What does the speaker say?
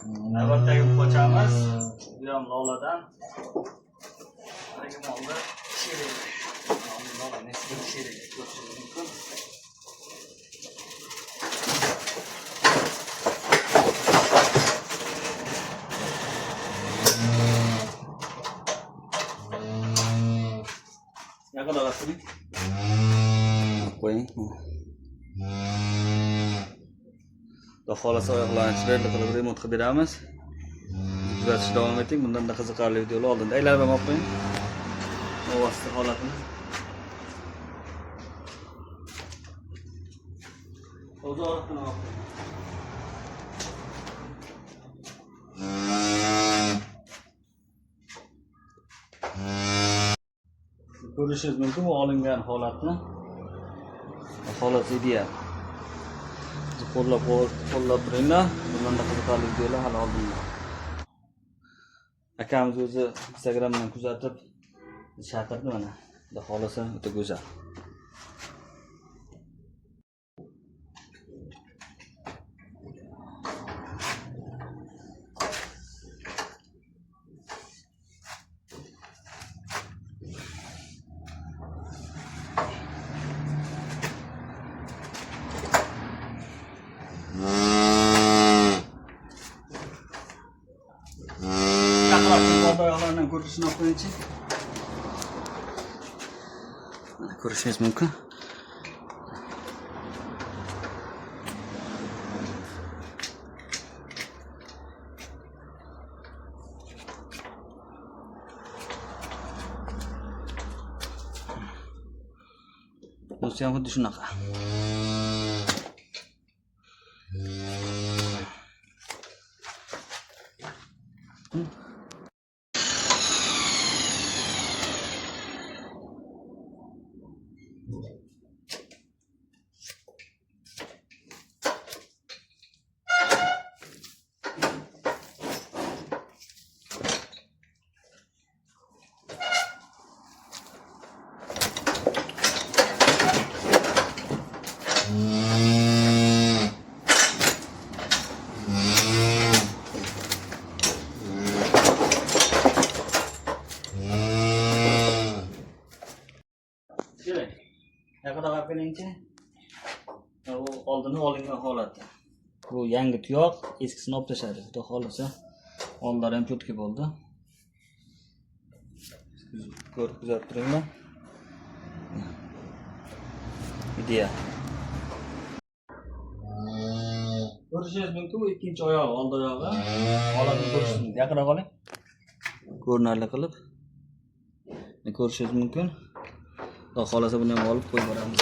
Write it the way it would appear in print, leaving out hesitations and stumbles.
Navbatdagi pochamiz bu ham loladan. Haligi molda sherik. Lola nesga sherik ko'rishingiz mumkin. Yaqin olasizmi? Qo'ying. Xudo xolasa oyoqlarni chiroyli qilib remont qilib beramiz. Kuzatishda davom eting. Bundan da qiziqarli videolar oldinda aylanib olib qo'ying. Ovozli holatini. O'zorqini olib qo'ying. Ko'rishingiz mumkin bu olingan holatni. Holat ideal. Qo'llab turinglar. Bundan da qiziqarli videolar hali oldinda. Akamiz o'zi Instagramdan kuzatib shatirdi mana. Xudo xolasa o'ta go'zal. Oyoqlardan ko'rishni olib qo'yingchi. Mana ko'rishingiz mumkin. Bunisi ham xuddi shunaqa. Yaqinroq kelingchi. Bu oldini olingan holati. Bu yangi tuyoq, eskisini olib tashladi. Xudo xolasa, oldlari ham cho'tka bo'ldi. Ko'rib kuzatib turinglar. Ideal. Ko'rishingiz mumkin bu ikkinchi oyog'i, old oyog'i. Holatini ko'rishingiz mumkin. Yaqinroq oling. Ko'rinarli qilib. Ko'rishingiz mumkin. Xudo xolasa buni ham olib qo'yib boramiz.